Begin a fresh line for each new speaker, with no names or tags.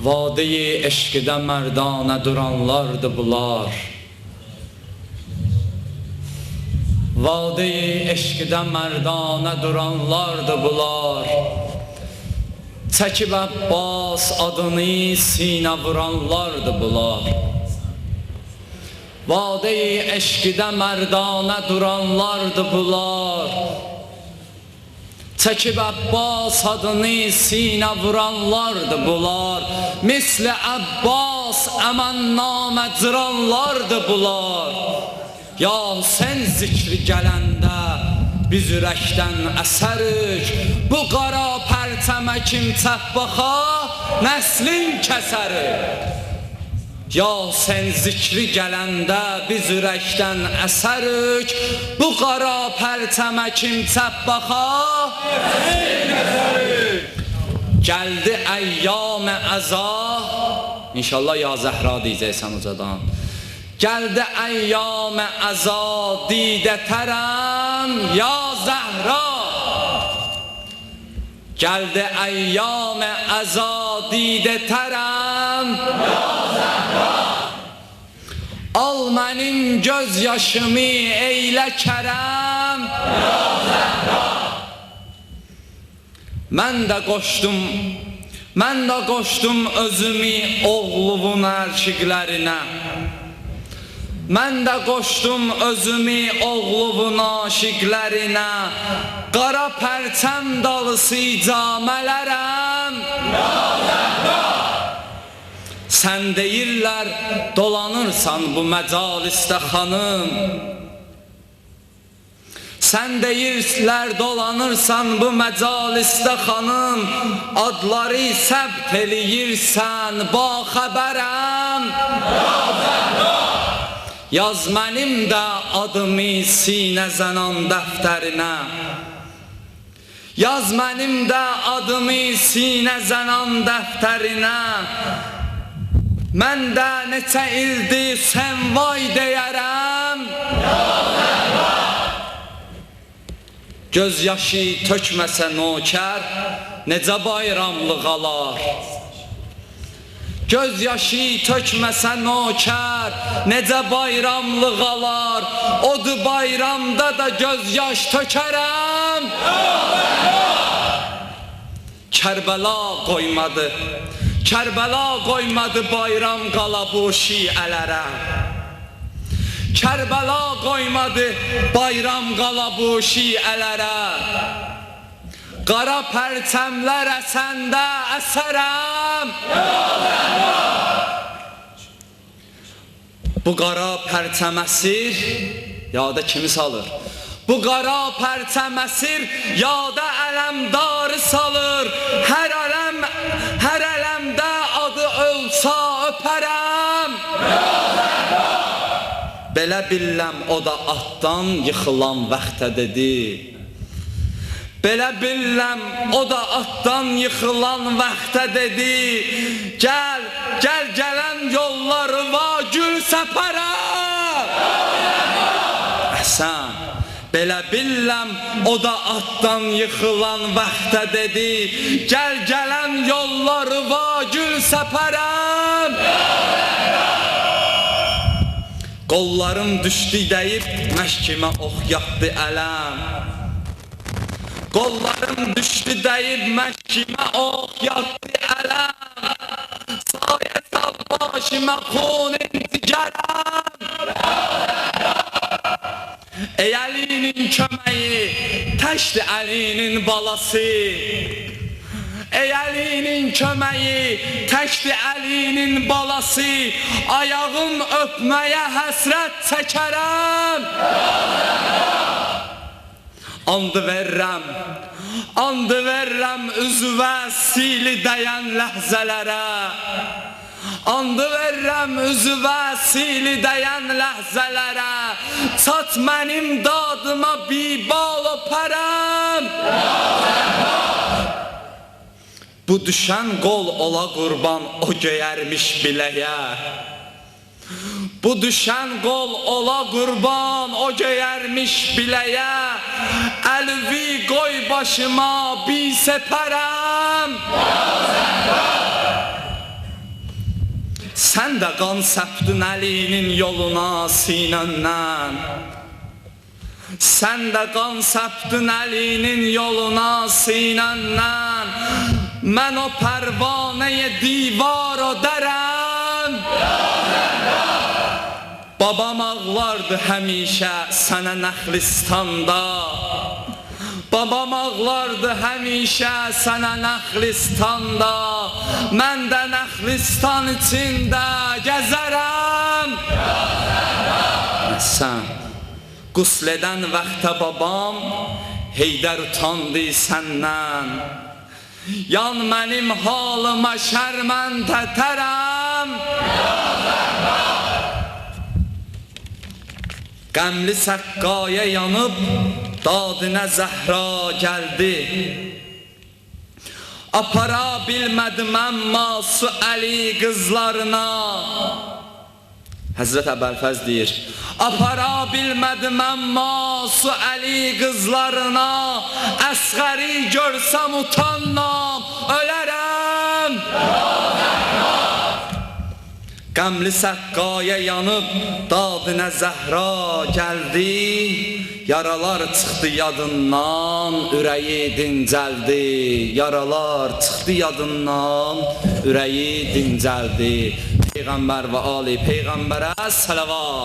Vadi-i eşqdə mərdanə duranlardı bunlar. Vadi-i eşqdə mərdanə duranlardı bunlar. Çəkib Əbbas adını sinə vuranlardı bunlar. Vadi-i eşqdə mərdanə duranlardı bunlar. Çəkib Əbbas adını sinə vuranlardı bunlar. Misli Əbbas əmənnamə cıranlardı bunlar. Ya sən zikri gələndə biz ürəkdən əsərik. Bu qara pərtəmə kim çəp baxa nəslin kəsərik. Ya sən zikri gələndə biz ürəkdən əsərik. Bu qara pərtəmə kim çəp baxa nəslin kəsərik. Gəldi əyyam-ı əza. İnşallah ya Zəhra deyəcəksən ucadan. Gəldi əyyam-ı əza didə tərəm ya Zəhra. Gəldi əyyam-ı əza didə tərəm ya Zəhra. Al mənim göz yaşımı eylə kərəm ya Zəhra. Mən də qoşdum özümü oğluvun ərşiqlərinə. Mən də qoşdum özümü oğluvun aşiqlərinə. Qara pərçəm dalısı camələrəm ya Zəhra. Sən deyirlər dolanırsan bu məcalisdə xanım. Sən deyirlər dolanırsan bu məcalisdə xanım. Adları səbt eləyirsən baxəbərəm ya Zəhra. Yaz mənim də adımı sinə zənan dəftərinə. Yaz mənim də adımı sinə zənan dəftərinə. Mən də neçə ildir sən vay deyərəm ya Zəhra. Göz yaşı tökməsə nökər necə bayramlıq alar. Göz yaşı tökməsə nökər necə bayramlıq alar. Odu bayramda da göz yaş tökərəm ya Zəhra. Kərbəla qoymadı bayram qala bu şiələrə. Kərbəla qoymadı bayram qala bu şiələrə. Qara pərçəmlər əsəndə əsərəm ya Zəhra. Bu qara pərçəm əsir yada kimi salır. Bu qara pərçəm əsir yada ələmdarı salır. Hər ələmdə adı ölsa öpərəm ya Zəhra. Belə billəm o da atdan yıxılan vaxtə dedi. Belə billəm o da atdan yıxılan vaxtə dedi. Gələn yolları va gül səpərə ya Zəhra. Əhsən. Belə billəm o da atdan yıxılan vaxtə dedi. Gələn yolları va gül səpərəm ya Zəhra. Qollarım düşdü deyib məşkimə ox yatdı ələm. Qollarım düşdü deyib məşkimə ox yatdı ələm. Sayə sal başımə xunin cigərəm ya Zəhra. Ey Əlinin köməyi təkdir Əlinin balası. Ey Əlinin köməyi təkdir Əlinin balası. Ayağım öpməyə həsrət çəkərəm ya Zəhra. Andı verirəm üzvə sili dəyən ləhzələrə. Andı verirəm üzvə sili dəyən ləhzələrə. Çat mənim dadıma bibal öpərəm ya Zəhra. Bu düşən qol ola qurban o göyərmiş biləyə. Bu düşən qol ola qurban o göyərmiş biləyə. Əlvi qoy başıma bir səpərəm ya Zəhra. Sən də qan səpdin əlinin yoluna sinəndən. Sən də qan səpdin əlinin yoluna sinəndən. Mən o pərvanəyə divar o dərəm. Babam ağlardı həmişə sənə Nəxlistanda. Babam ağlardı həmişə sənə Nəxlistanda. Mən də Nəxlistan içində gəzərəm. Sən qusl edən vaxtda babam Heydər utandı səndən. Yan mənim halıma şərməndə tərəm. Qəmli səqqaya yanıb dadinə Zəhra gəldi. Apara bilmədim əmma su əli qızlarına. Həzrət Əbəlfəz deyir, apara bilmədim əmma su əli qızlarına. Əsğəri görsəm utanmam, ölərəm. Qəmli səqqaya yanıb dadinə Zəhra gəldi. Yaralar çıxdı yadından, ürəyi dincəldi. Yaralar çıxdı yadından, ürəyi dincəldi. Peyğəmbər və ali Peyğəmbərə salavat.